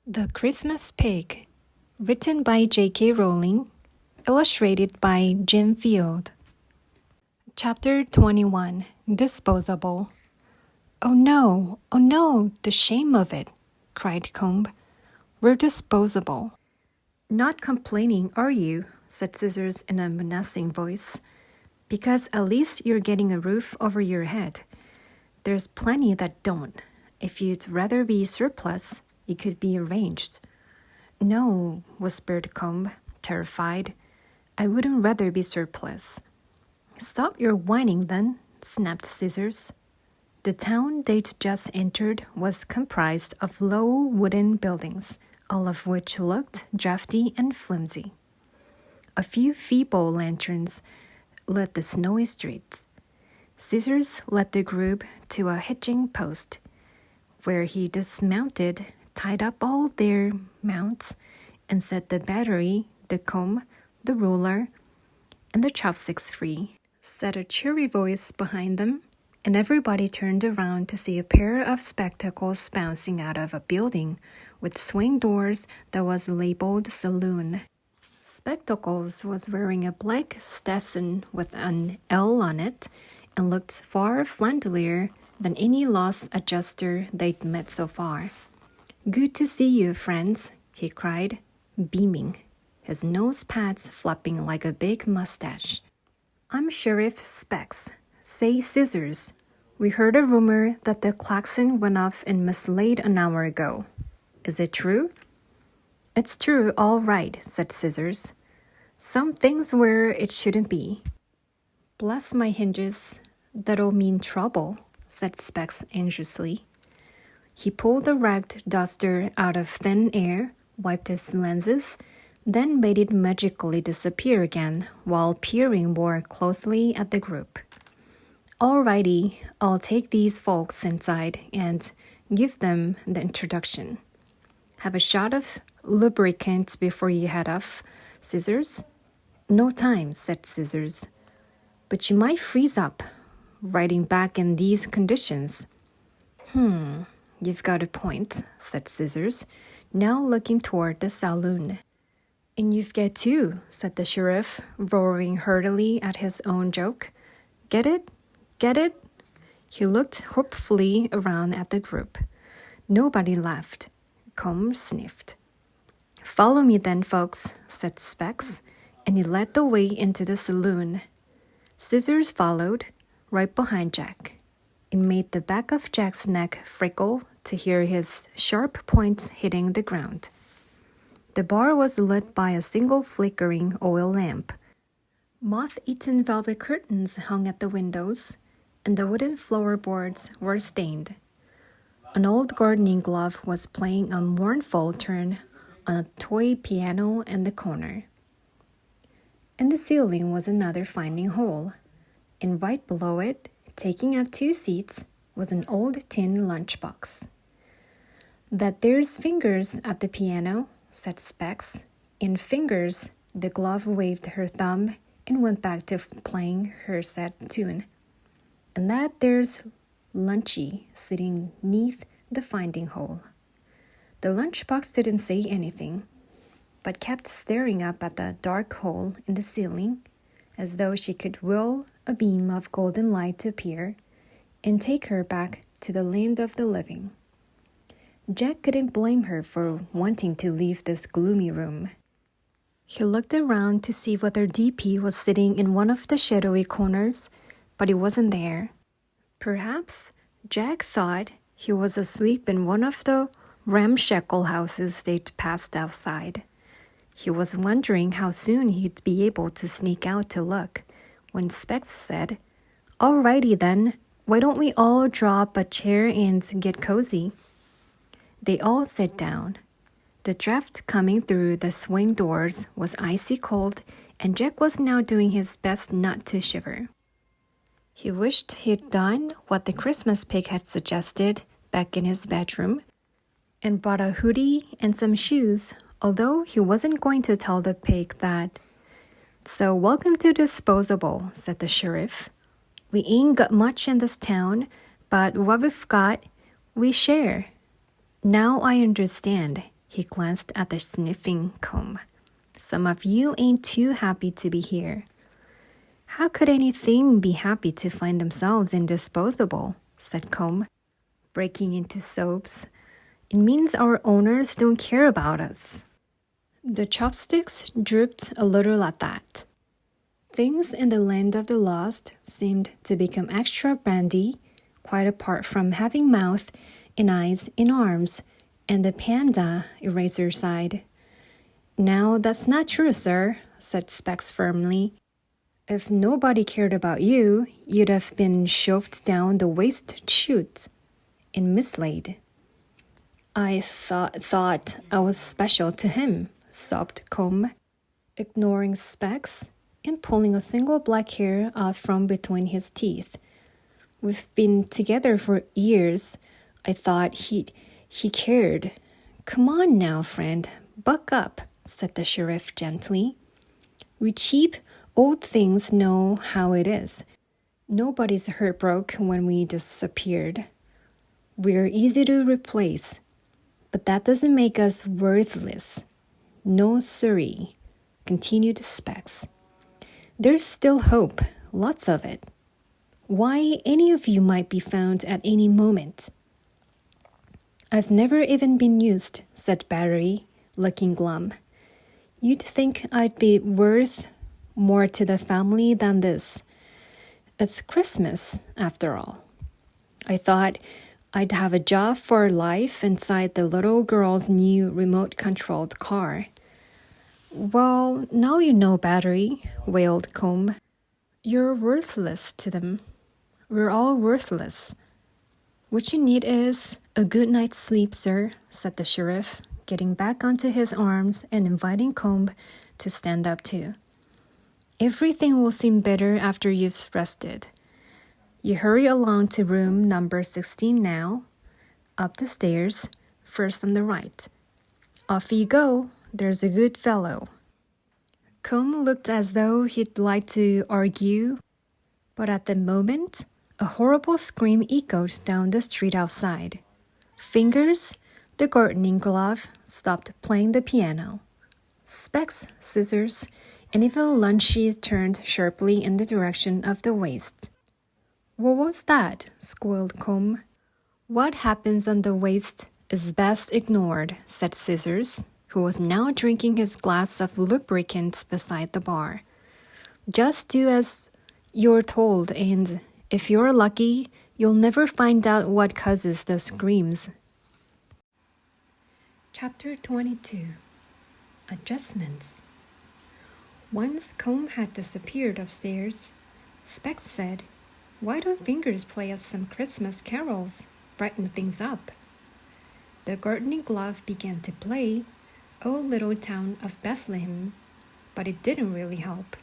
The Christmas Pig, written by J.K. Rowling, illustrated by Jim Field. Chapter 21, Disposable. Oh no, the shame of it, cried Comb. We're disposable. Not complaining, are you? Said Scissors in a menacing voice. Because at least you're getting a roof over your head. There's plenty that don't. If you'd rather be surplus, it could be arranged. No, whispered Comb, terrified. I wouldn't rather be surplus. Stop your whining then, snapped Scissors. The town they'd just entered was comprised of low wooden buildings, all of which looked drafty and flimsy. A few feeble lanterns lit the snowy streets. Scissors led the group to a hitching post, where he dismounted, tied up all their mounts, and set the battery, the comb, the ruler, and the chopsticks free, said a cheery voice behind them, and everybody turned around to see a pair of spectacles bouncing out of a building with swing doors that was labeled Saloon. Spectacles was wearing a black Stetson with an L on it and looked far friendlier than any lost adjuster they'd met so far. Good to see you, friends, he cried, beaming, his nose pads flapping like a big mustache. I'm Sheriff Specs. Say Scissors. We heard a rumor that the klaxon went off in Mislade an hour ago. Is it true? It's true, all right, said Scissors. Some things where it shouldn't be. Bless my hinges. That'll mean trouble, said Specs anxiously. He pulled the ragged duster out of thin air, wiped his lenses, then made it magically disappear again while peering more closely at the group. Alrighty, I'll take these folks inside and give them the introduction. Have a shot of lubricant before you head off, Scissors? No time, said Scissors. But you might freeze up, riding back in these conditions. You've got a point, said Scissors, now looking toward the saloon. And you've got too, said the sheriff, roaring heartily at his own joke. Get it? Get it? He looked hopefully around at the group. Nobody laughed. Comb sniffed. Follow me then, folks, said Specs, and he led the way into the saloon. Scissors followed, right behind Jack. It made the back of Jack's neck freckle to hear his sharp points hitting the ground. The bar was lit by a single flickering oil lamp. Moth-eaten velvet curtains hung at the windows, and the wooden floorboards were stained. An old gardening glove was playing a mournful tune on a toy piano in the corner. In the ceiling was another finding hole, and right below it, taking up 2 seats, was an old tin lunchbox. That there's fingers at the piano, said Specs. In fingers, the glove waved her thumb and went back to playing her set tune. And that there's Lunchy sitting neath the finding hole. The lunchbox didn't say anything, but kept staring up at the dark hole in the ceiling, as though she could will a beam of golden light to appear and take her back to the land of the living. Jack couldn't blame her for wanting to leave this gloomy room. He looked around to see whether DP was sitting in one of the shadowy corners, but he wasn't there. Perhaps Jack thought he was asleep in one of the ramshackle houses they'd passed outside. He was wondering how soon he'd be able to sneak out to look, when Specs said, Alrighty then, why don't we all draw up a chair and get cozy? They all sat down. The draft coming through the swing doors was icy cold, and Jack was now doing his best not to shiver. He wished he'd done what the Christmas Pig had suggested back in his bedroom, and bought a hoodie and some shoes, although he wasn't going to tell the pig that. So welcome to Disposable, said the sheriff. We ain't got much in this town, but what we've got, we share. Now I understand. He glanced at the sniffing comb. Some of you ain't too happy to be here. How could anything be happy to find themselves in Disposable? Said Comb, breaking into sobs. It means our owners don't care about us. The chopsticks drooped a little at that. Things in the land of the lost seemed to become extra brandy, quite apart from having mouth and eyes and arms, and the panda eraser side. Now that's not true, sir, said Specs firmly. If nobody cared about you, you'd have been shoved down the waste chute and mislaid. I thought I was special to him, sobbed Comb, ignoring Specs and pulling a single black hair out from between his teeth. We've been together for years. I thought he cared. Come on now, friend, buck up, said the sheriff gently. We cheap old things know how it is. Nobody's heart broke when we disappeared. We're easy to replace, but that doesn't make us worthless. No siree, continued Specs. There's still hope, lots of it. Why, any of you might be found at any moment. I've never even been used, said Battery, looking glum. You'd think I'd be worth more to the family than this. It's Christmas, after all. I thought I'd have a job for life inside the little girl's new remote-controlled car. Well, now you know, Battery, wailed Comb. You're worthless to them. We're all worthless. What you need is a good night's sleep, sir, said the sheriff, getting back onto his arms and inviting Comb to stand up too. Everything will seem better after you've rested. You hurry along to room number 16 now. Up the stairs, first on the right. Off you go, there's a good fellow. Comb looked as though he'd like to argue, but at the moment, a horrible scream echoed down the street outside. Fingers, the gardening glove, stopped playing the piano. Specs, scissors, and even Lunchy turned sharply in the direction of the waist. What was that? Squealed Comb. What happens on the waist is best ignored, said Scissors, who was now drinking his glass of lubricant beside the bar. Just do as you're told, and if you're lucky, you'll never find out what causes the screams. Chapter 22. Adjustments. Once Comb had disappeared upstairs, Specs said, Why don't Fingers play us some Christmas carols, brighten things up? The gardening glove began to play, O Little Town of Bethlehem, but it didn't really help.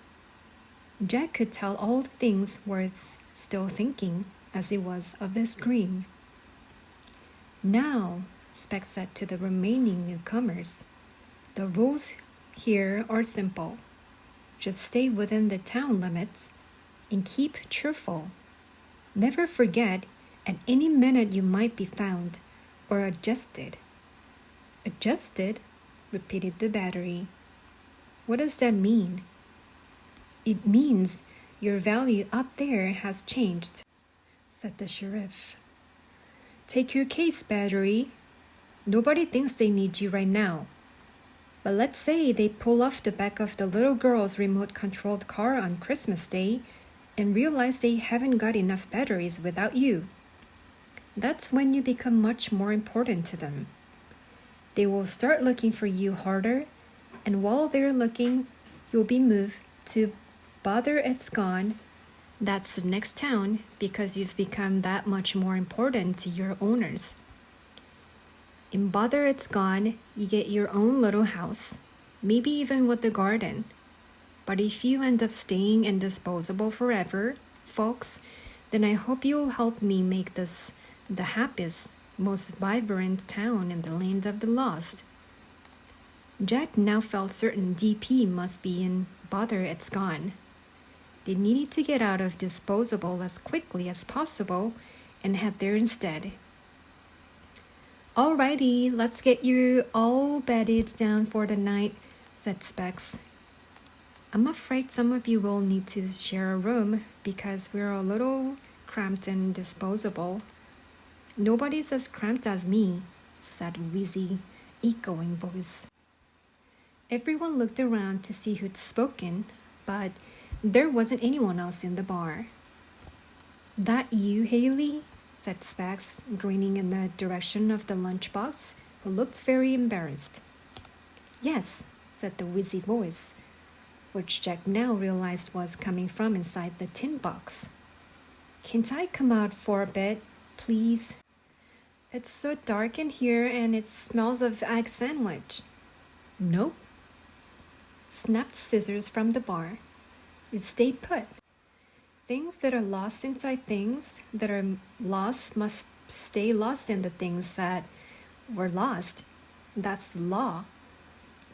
Jack could tell all the things worth still thinking as he was of the scream. Now, Specs said to the remaining newcomers, the rules here are simple. Just stay within the town limits and keep cheerful. Never forget, at any minute you might be found or adjusted. Adjusted? Repeated the Battery. What does that mean? It means your value up there has changed, said the sheriff. Take your case, Battery. Nobody thinks they need you right now. But let's say they pull off the back of the little girl's remote-controlled car on Christmas Day and realize they haven't got enough batteries without you. That's when you become much more important to them. They will start looking for you harder, and while they're looking, you'll be moved to Bother It's Gone. That's the next town because you've become that much more important to your owners. In Bother It's Gone, you get your own little house, maybe even with the garden. But if you end up staying in Disposable forever, folks, then I hope you'll help me make this the happiest, most vibrant town in the land of the lost. Jack now felt certain DP must be in Bother It's Gone. They needed to get out of Disposable as quickly as possible and head there instead. Alrighty, let's get you all bedded down for the night, said Specs. I'm afraid some of you will need to share a room because we're a little cramped and disposable. Nobody's as cramped as me, said Wheezy, echoing voice. Everyone looked around to see who'd spoken, but there wasn't anyone else in the bar. That you, Haley? Said Specs, grinning in the direction of the lunchbox, who looked very embarrassed. Yes, said the wheezy voice, which Jack now realized was coming from inside the tin box. Can't I come out for a bit, please? It's so dark in here and it smells of egg sandwich. Nope, snapped Scissors from the bar. You stay put. Things that are lost inside things that are lost must stay lost in the things that were lost. That's the law.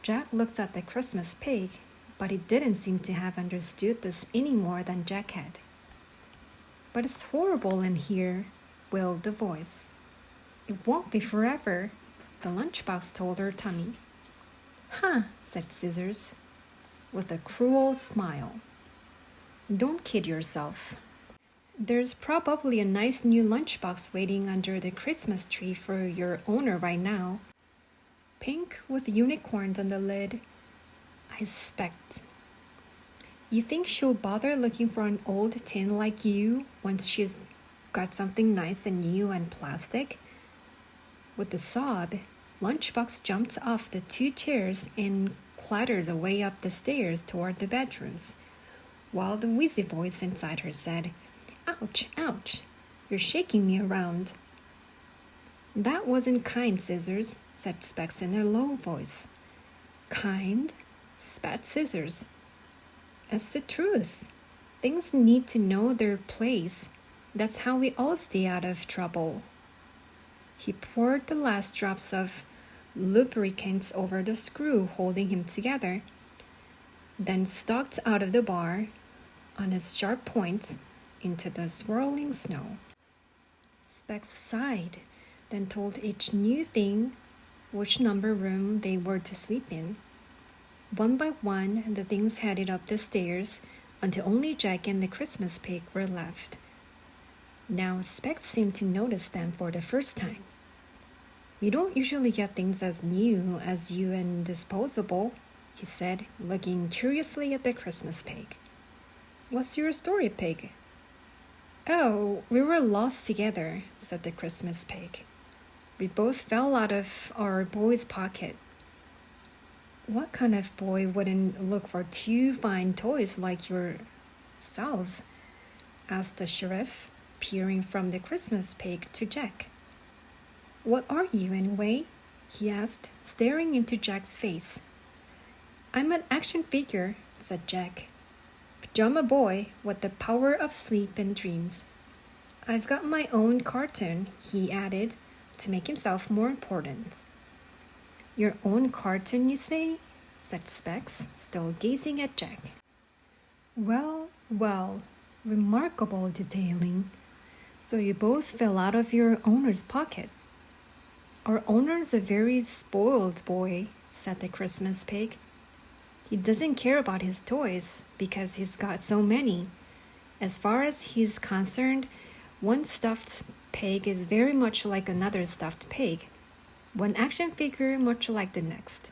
Jack looked at the Christmas pig, but he didn't seem to have understood this any more than Jack had. But it's horrible in here, wailed the voice. It won't be forever, the lunchbox told her tummy. Huh, said Scissors, with a cruel smile. Don't kid yourself. There's probably a nice new lunchbox waiting under the Christmas tree for your owner right now. Pink with unicorns on the lid. I expect. You think she'll bother looking for an old tin like you once she's got something nice and new and plastic? With a sob, Lunchbox jumped off the 2 chairs and clattered away up the stairs toward the bedrooms, while the wheezy voice inside her said, Ouch, ouch, you're shaking me around. That wasn't kind, Scissors, said Specs in a low voice. Kind? Spat Scissors. It's the truth. Things need to know their place. That's how we all stay out of trouble. He poured the last drops of lubricants over the screw holding him together, then stalked out of the bar on his sharp points into the swirling snow. Specs sighed, then told each new thing which number room they were to sleep in. One by one, the things headed up the stairs until only Jack and the Christmas pig were left. Now Specs seemed to notice them for the first time. You don't usually get things as new as you and Disposable, he said, looking curiously at the Christmas pig. What's your story, pig? Oh, we were lost together, said the Christmas pig. We both fell out of our boy's pocket. What kind of boy wouldn't look for 2 fine toys like yourselves? Asked the sheriff, peering from the Christmas pig to Jack. What are you, anyway? He asked, staring into Jack's face. I'm an action figure, said Jack. Pajama boy with the power of sleep and dreams. I've got my own cartoon, he added, to make himself more important. Your own cartoon, you say? Said Specs, still gazing at Jack. Well, remarkable detailing. So you both fell out of your owner's pocket. Our owner's a very spoiled boy, said the Christmas pig. He doesn't care about his toys because he's got so many. As far as he's concerned, one stuffed pig is very much like another stuffed pig, one action figure much like the next.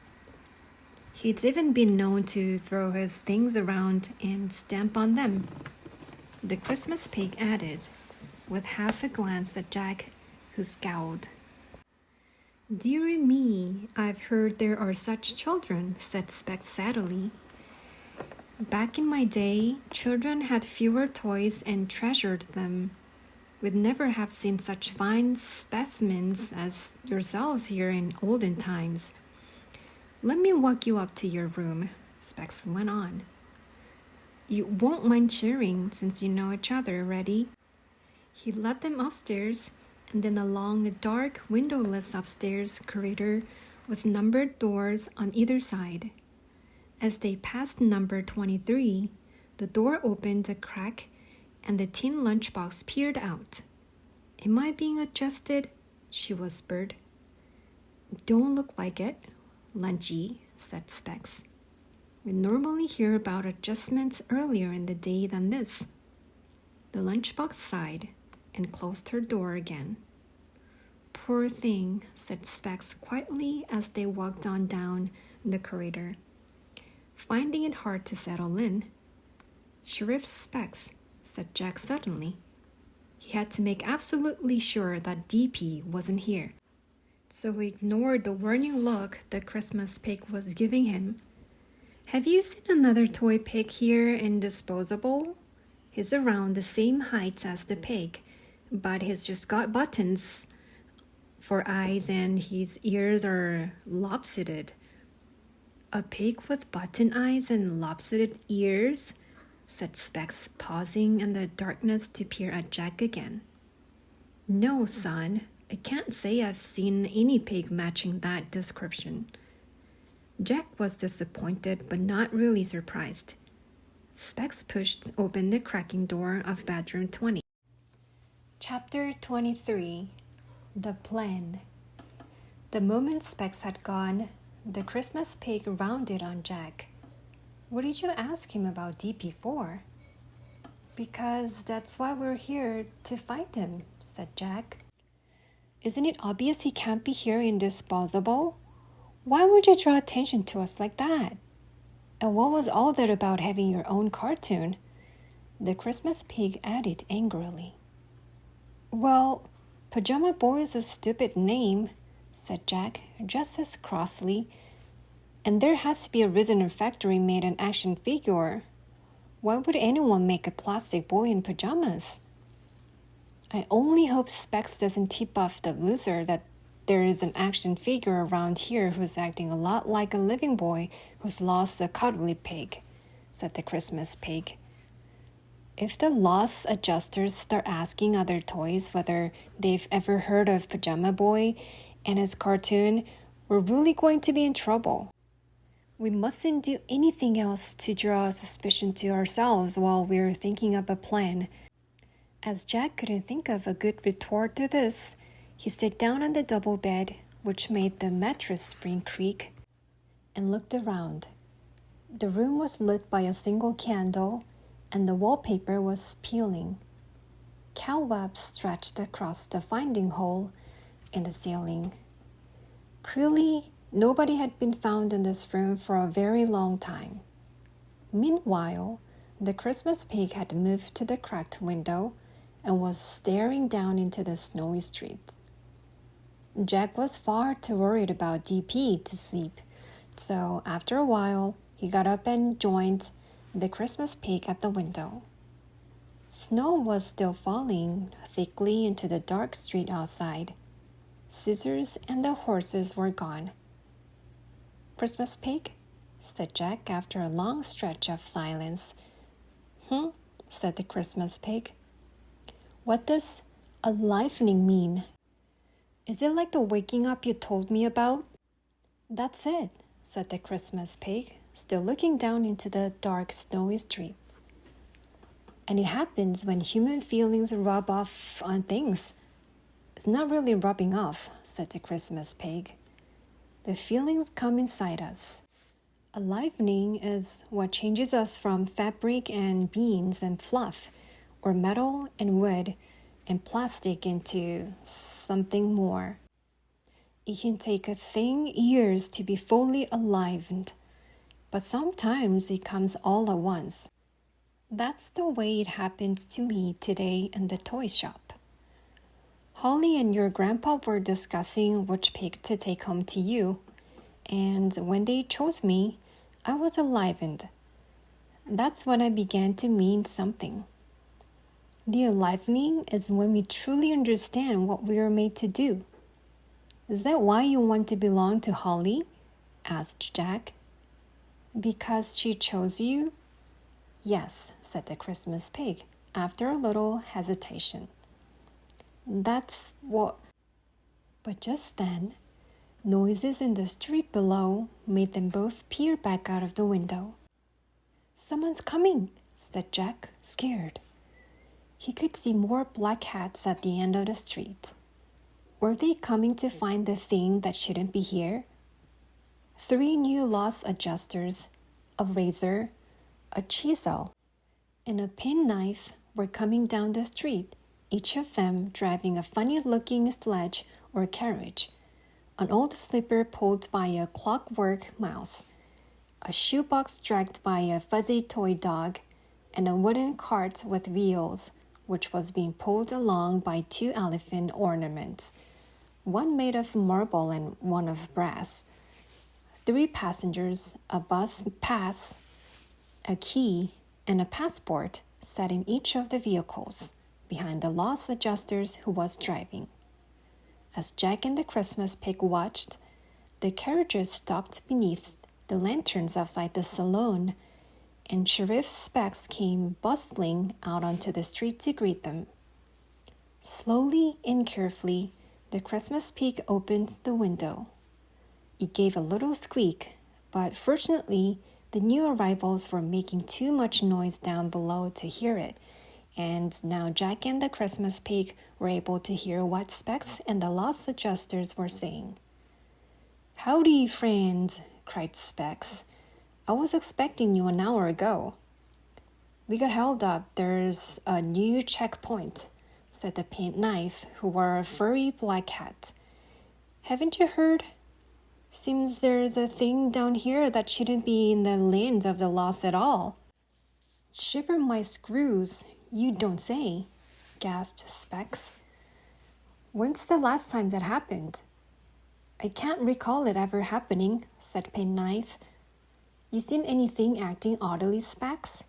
He's even been known to throw his things around and stamp on them. The Christmas pig added, with half a glance at Jack, who scowled. Dearie me, I've heard there are such children, said Specs sadly. Back in my day, children had fewer toys and treasured them. We'd never have seen such fine specimens as yourselves here in olden times. Let me walk you up to your room, Specs went on. You won't mind sharing since you know each other already. He led them upstairs and then along a dark, windowless upstairs corridor with numbered doors on either side. As they passed number 23, the door opened a crack and the tin lunchbox peered out. Am I being adjusted? She whispered. Don't look like it, Lunchy, said Specs. We normally hear about adjustments earlier in the day than this. The lunchbox sighed and closed her door again. Poor thing, said Specs quietly as they walked on down the corridor, finding it hard to settle in. Sheriff Specs, said Jack suddenly. He had to make absolutely sure that DP wasn't here, so he ignored the warning look the Christmas pig was giving him. Have you seen another toy pig here in Disposable? He's around the same height as the pig, but he's just got buttons for eyes and his ears are lopsided. A pig with button eyes and lopsided ears? Said Specs, pausing in the darkness to peer at Jack again. No, son, I can't say I've seen any pig matching that description. Jack was disappointed but not really surprised. Specs pushed open the cracking door of bedroom 20. Chapter 23. The Plan. The moment Specs had gone, the Christmas pig rounded on Jack. What did you ask him about DP for? Because that's why we're here, to find him, said Jack. Isn't it obvious he can't be here in Disposable? Why would you draw attention to us like that? And what was all that about having your own cartoon? The Christmas pig added angrily. Well, Pajama Boy is a stupid name, said Jack, just as crossly. And there has to be a reason a factory made an action figure. Why would anyone make a plastic boy in pajamas? I only hope Specs doesn't tip off the loser that there is an action figure around here who's acting a lot like a living boy who's lost a cuddly pig, said the Christmas pig. If the loss adjusters start asking other toys whether they've ever heard of Pajama Boy and his cartoon, we're really going to be in trouble. We mustn't do anything else to draw suspicion to ourselves while we're thinking up a plan. As Jack couldn't think of a good retort to this, he sat down on the double bed, which made the mattress spring creak, and looked around. The room was lit by a single candle, and the wallpaper was peeling. Cobwebs stretched across the finding hole in the ceiling. Clearly, nobody had been found in this room for a very long time. Meanwhile, the Christmas pig had moved to the cracked window and was staring down into the snowy street. Jack was far too worried about DP to sleep, so after a while, he got up and joined the Christmas pig at the window. Snow was still falling thickly into the dark street outside. Scissors and the horses were gone. Christmas pig? Said Jack after a long stretch of silence. Said the Christmas pig. What does enlivening mean? Is it like the waking up you told me about? That's it, said the Christmas pig, still looking down into the dark, snowy street. And it happens when human feelings rub off on things. It's not really rubbing off, said the Christmas pig. The feelings come inside us. Enlivening is what changes us from fabric and beans and fluff, or metal and wood and plastic into something more. It can take a thing years to be fully enlivened, but sometimes it comes all at once. That's the way it happened to me today in the toy shop. Holly and your grandpa were discussing which pig to take home to you, and when they chose me, I was enlivened. That's when I began to mean something. The enlivening is when we truly understand what we are made to do. Is that why you want to belong to Holly? Asked Jack. Because she chose you? Yes, said the Christmas pig, after a little hesitation. That's what... But just then, noises in the street below made them both peer back out of the window. Someone's coming, said Jack, scared. He could see more black hats at the end of the street. Were they coming to find the thing that shouldn't be here? 3 new lost adjusters, a razor, a chisel, and a penknife were coming down the street, each of them driving a funny-looking sledge or carriage, an old slipper pulled by a clockwork mouse, a shoebox dragged by a fuzzy toy dog, and a wooden cart with wheels, which was being pulled along by 2 elephant ornaments, one made of marble and one of brass. 3 passengers, a bus pass, a key, and a passport sat in each of the vehicles, behind the lost adjusters who was driving. As Jack and the Christmas pig watched, the carriages stopped beneath the lanterns outside the saloon, and Sheriff Specs came bustling out onto the street to greet them. Slowly and carefully, the Christmas pig opened the window. It gave a little squeak, but fortunately, the new arrivals were making too much noise down below to hear it, and now Jack and the Christmas pig were able to hear what Specs and the lost adjusters were saying. "Howdy, friend," cried Specs. "I was expecting you an hour ago." "We got held up. There's a new checkpoint," said the penknife, who wore a furry black hat. "Haven't you heard? Seems there's a thing down here that shouldn't be in the land of the lost at all." "Shiver my screws, you don't say," gasped Specs. "When's the last time that happened?" "I can't recall it ever happening," said Penknife. "You seen anything acting oddly, Specs?"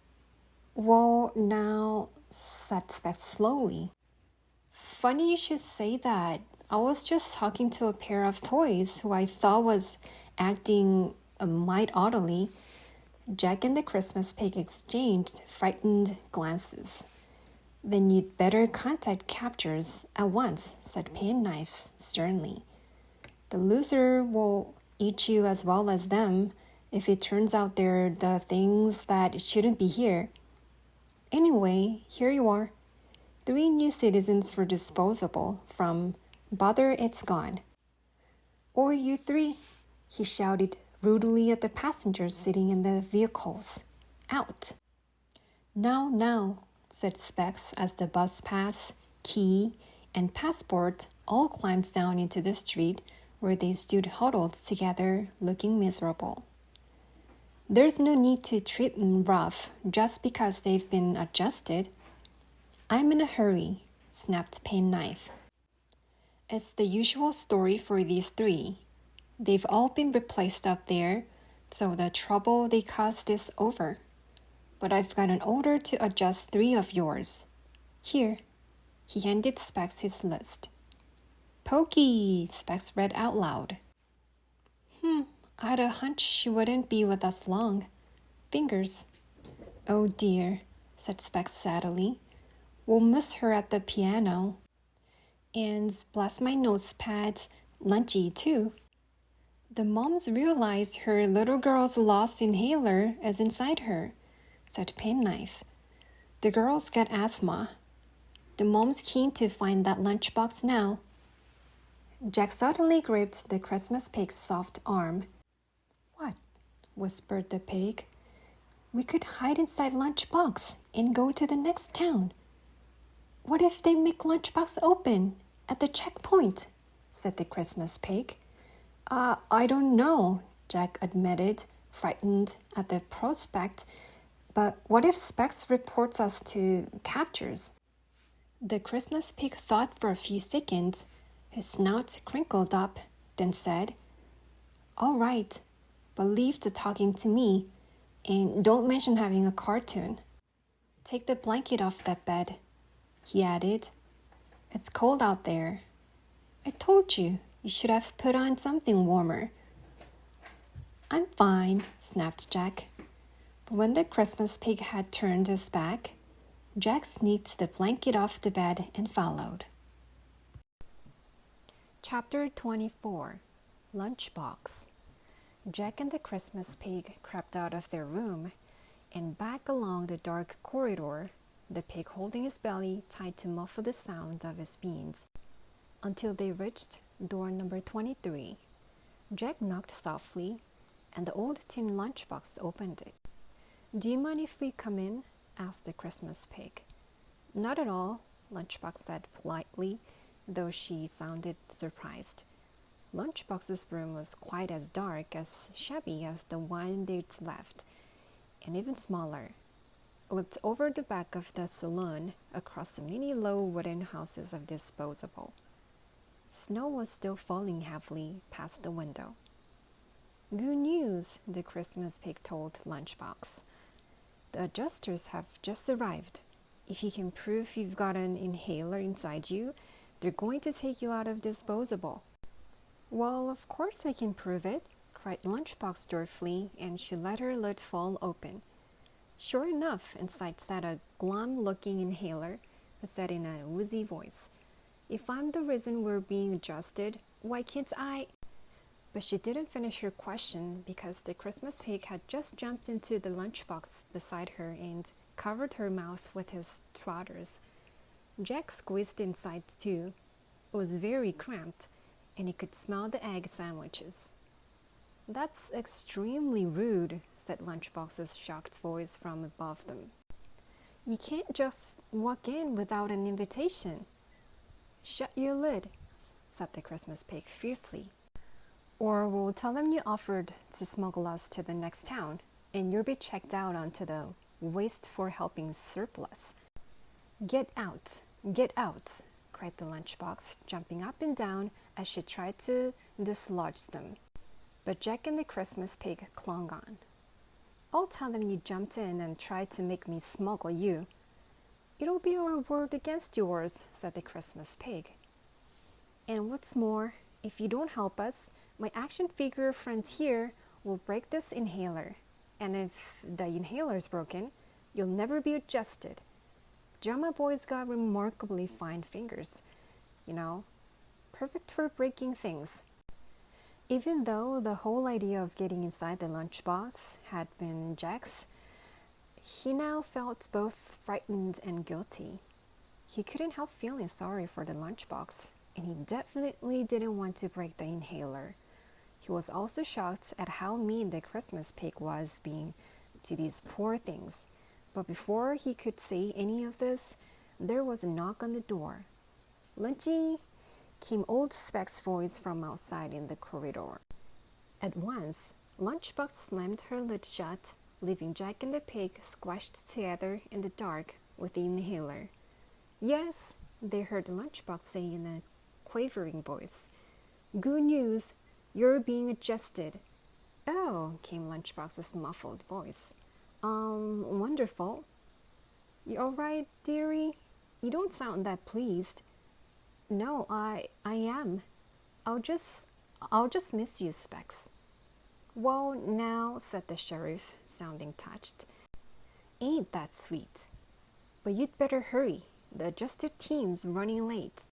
"Well, now," said Specs slowly. "Funny you should say that. I was just talking to a pair of toys who I thought was acting a mite oddly." Jack and the Christmas pig exchanged frightened glances. "Then you'd better contact captors at once," said Penknife sternly. "The loser will eat you as well as them if it turns out they're the things that shouldn't be here. Anyway, here you are. 3 new citizens for Disposable from Bother It's Gone." "Or you 3, he shouted rudely at the passengers sitting in the vehicles. "Out." Now, said Specs as the bus pass, key, and passport all climbed down into the street where they stood huddled together looking miserable. "There's no need to treat them rough just because they've been adjusted." "I'm in a hurry," snapped Penknife. "It's the usual story for these 3. They've all been replaced up there, so the trouble they caused is over. But I've got an order to adjust 3 of yours. Here." He handed Specs his list. "Pokey," Specs read out loud. I had a hunch she wouldn't be with us long. Fingers." "Oh dear," said Specs sadly. "We'll miss her at the piano. And bless my notepad, Lunchy too." "The moms realized her little girl's lost inhaler is inside her," said Penknife. "The girl's got asthma. The mom's keen to find that lunchbox now." Jack suddenly gripped the Christmas pig's soft arm. "What?" whispered the pig. "We could hide inside lunchbox and go to the next town." "What if they make lunchbox open at the checkpoint?" said the Christmas pig. I don't know," Jack admitted, frightened at the prospect. "But what if Specs reports us to captors?" The Christmas pig thought for a few seconds. His snout crinkled up, then said, "All right, but leave the talking to me, and don't mention having a cartoon. Take the blanket off that bed," he added. "It's cold out there. I told you should have put on something warmer." "I'm fine," snapped Jack. But when the Christmas pig had turned his back, Jack sneaked the blanket off the bed and followed. Chapter 24. Lunchbox. Jack and the Christmas pig crept out of their room and back along the dark corridor, the pig holding his belly tight to muffle the sound of his beans. until they reached door number 23. Jack knocked softly, and the old tin lunchbox opened it. "Do you mind if we come in?" asked the Christmas pig. "Not at all," Lunchbox said politely, though she sounded surprised. Lunchbox's room was quite as dark, as shabby as the one they'd left, and even smaller. It looked over the back of the saloon, across the many low wooden houses of Disposable. Snow was still falling heavily past the window. "Good news," the Christmas pig told Lunchbox. "The adjusters have just arrived. If you can prove you've got an inhaler inside you, they're going to take you out of Disposable." "Well, of course I can prove it," cried Lunchbox joyfully, and she let her lid fall open. Sure enough, inside sat a glum-looking inhaler, who said in a wheezy voice, "If I'm the reason we're being adjusted, why can't I—" But she didn't finish her question because the Christmas pig had just jumped into the lunchbox beside her and covered her mouth with his trotters. Jack squeezed inside too. It was very cramped, and he could smell the egg sandwiches. "That's extremely rude," said Lunchbox's shocked voice from above them. "You can't just walk in without an invitation." "Shut your lid," said the Christmas pig fiercely, "or we'll tell them you offered to smuggle us to the next town, and you'll be checked out onto the waste for helping surplus." Get out, cried the lunchbox, jumping up and down as she tried to dislodge them. But Jack and the Christmas pig clung on. "I'll tell them you jumped in and tried to make me smuggle you." "It'll be our word against yours," said the Christmas pig. "And what's more, if you don't help us, my action figure friend here will break this inhaler. And if the inhaler's broken, you'll never be adjusted. Drama boy's got remarkably fine fingers, you know, perfect for breaking things." Even though the whole idea of getting inside the lunchbox had been Jack's, he now felt both frightened and guilty. He couldn't help feeling sorry for the lunchbox, and he definitely didn't want to break the inhaler. He was also shocked at how mean the Christmas pig was being to these poor things. But before he could say any of this, there was a knock on the door. "Lunchy!" came Old Speck's voice from outside in the corridor. At once, Lunchbox slammed her lid shut, leaving Jack and the pig squashed together in the dark with the inhaler. "Yes," they heard Lunchbox say in a quavering voice. "Good news, you're being adjusted." "Oh," came Lunchbox's muffled voice. Wonderful." "You all right, dearie? You don't sound that pleased." "No, I am. I'll just miss you, Specs." "Well, now," said the sheriff, sounding touched. "Ain't that sweet? But you'd better hurry. The adjusted team's running late."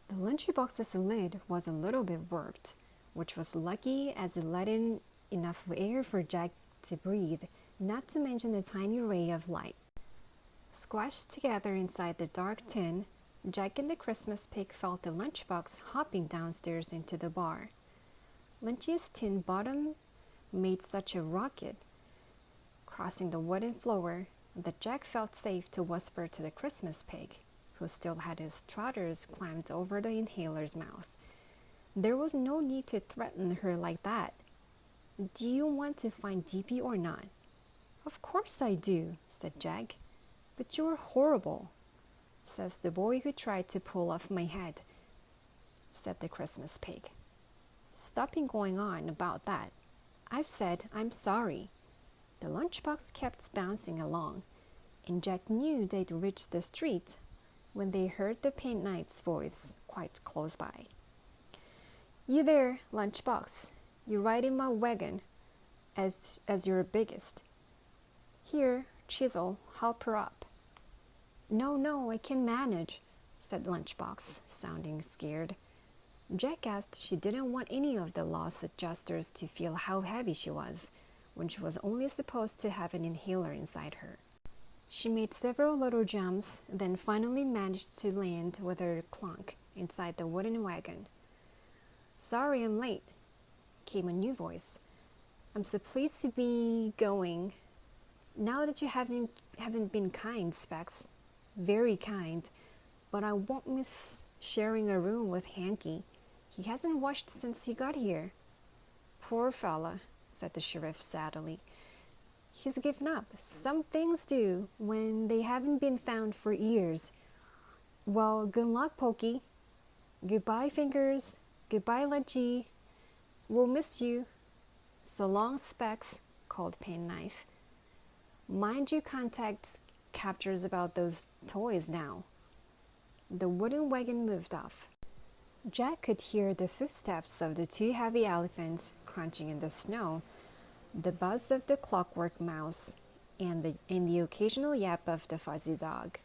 The lunchbox's lid was a little bit warped, which was lucky as it let in enough air for Jack to breathe, not to mention a tiny ray of light. Squashed together inside the dark tin, Jack and the Christmas pig felt the lunchbox hopping downstairs into the bar. Lunchy's tin bottom made such a rocket, crossing the wooden floor, that Jack felt safe to whisper to the Christmas pig, who still had his trotters clamped over the inhaler's mouth. There was no need to threaten her like that. "Do you want to find DP or not?" "Of course I do," said Jack. "But you're horrible," says the boy who tried to pull off my head, said the Christmas pig. "Stopping going on about that. I've said I'm sorry." The lunchbox kept bouncing along, and Jack knew they'd reached the street when they heard the paint knight's voice quite close by. "You there, lunchbox? You ride in my wagon, as you're biggest. Here, Chisel, help her up." No, I can manage," said Lunchbox, sounding scared. Jack guessed she didn't want any of the lost adjusters to feel how heavy she was, when she was only supposed to have an inhaler inside her. She made several little jumps, then finally managed to land with her clunk inside the wooden wagon. "Sorry I'm late," came a new voice. "I'm so pleased to be going. Now that you haven't been kind, Specs. Very kind. But I won't miss sharing a room with Hanky. He hasn't washed since he got here." "Poor fella," said the sheriff sadly. "He's given up. Some things do when they haven't been found for years. Well, good luck, Pokey. Goodbye, Fingers. Goodbye, Lunchy. We'll miss you." "So long, Specs," called Penknife. "Mind you contact captures about those toys now." The wooden wagon moved off. Jack could hear the footsteps of the two heavy elephants crunching in the snow, the buzz of the clockwork mouse, and the occasional yap of the fuzzy dog.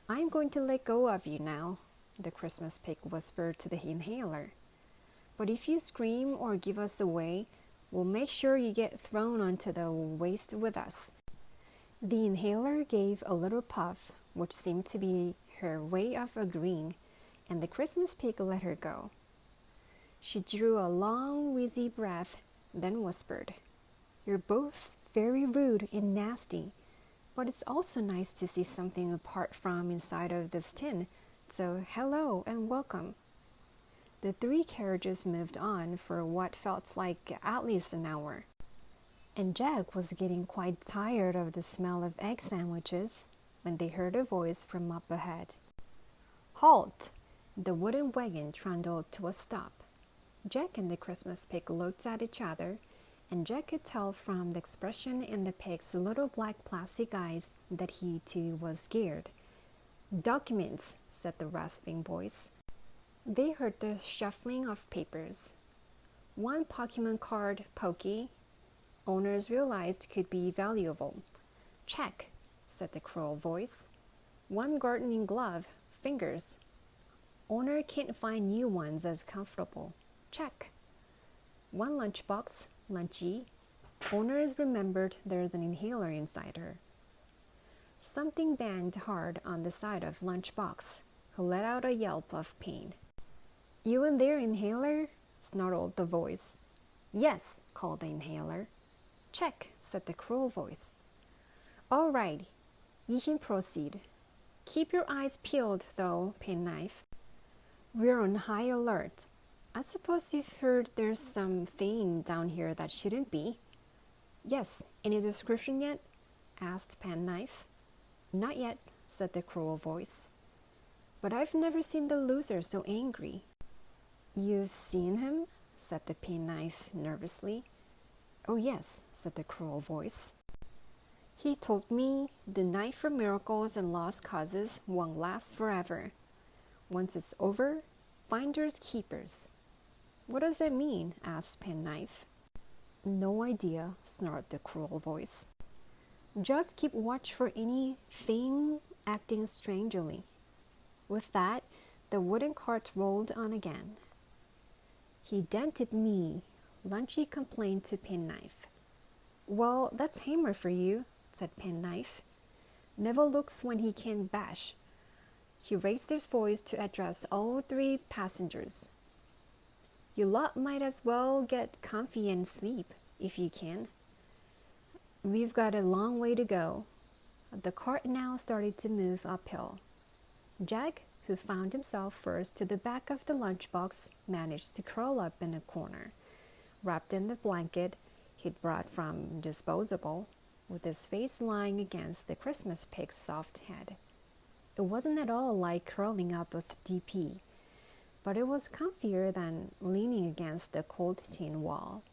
"I'm going to let go of you now," the Christmas pig whispered to the inhaler. "But if you scream or give us away, we'll make sure you get thrown onto the waste with us." The inhaler gave a little puff, which seemed to be her way of agreeing, and the Christmas pig let her go. She drew a long, wheezy breath, then whispered, "You're both very rude and nasty, but it's also nice to see something apart from inside of this tin, so hello and welcome." The three carriages moved on for what felt like at least an hour, and Jack was getting quite tired of the smell of egg sandwiches when they heard a voice from up ahead. "Halt!" The wooden wagon trundled to a stop. Jack and the Christmas pig looked at each other, and Jack could tell from the expression in the pig's little black plastic eyes that he too was scared. "Documents," said the rasping voice. They heard the shuffling of papers. "One Pokemon card, Pokey. Owners realized could be valuable." "Check," said the cruel voice. "One gardening glove, Fingers. Owner can't find new ones as comfortable." "Check." "One lunchbox, Lunchy. Owners remembered there's an inhaler inside her." Something banged hard on the side of Lunchbox, who let out a yelp of pain. "You in there, inhaler?" snarled the voice. "Yes," called the inhaler. "Check," said the cruel voice. "All right, you can proceed. Keep your eyes peeled, though, Penknife. We're on high alert. I suppose you've heard there's something down here that shouldn't be." "Yes, any description yet?" asked Penknife. "Not yet," said the cruel voice. "But I've never seen the loser so angry." "You've seen him?" said the Penknife nervously. "Oh yes," said the cruel voice. "He told me the night for miracles and lost causes won't last forever. Once it's over, finders keepers." "What does that mean?" asked Penknife. "No idea," snarled the cruel voice. "Just keep watch for anything acting strangely." With that, the wooden cart rolled on again. "He dented me," Lunchy complained to Penknife. "Well, that's Hammer for you," said Penknife. "Never looks when he can bash." He raised his voice to address all three passengers. "You lot might as well get comfy and sleep, if you can. We've got a long way to go." The cart now started to move uphill. Jack, who found himself first to the back of the lunchbox, managed to curl up in a corner, wrapped in the blanket he'd brought from Disposable, with his face lying against the Christmas pig's soft head. It wasn't at all like curling up with DP, but it was comfier than leaning against the cold tin wall.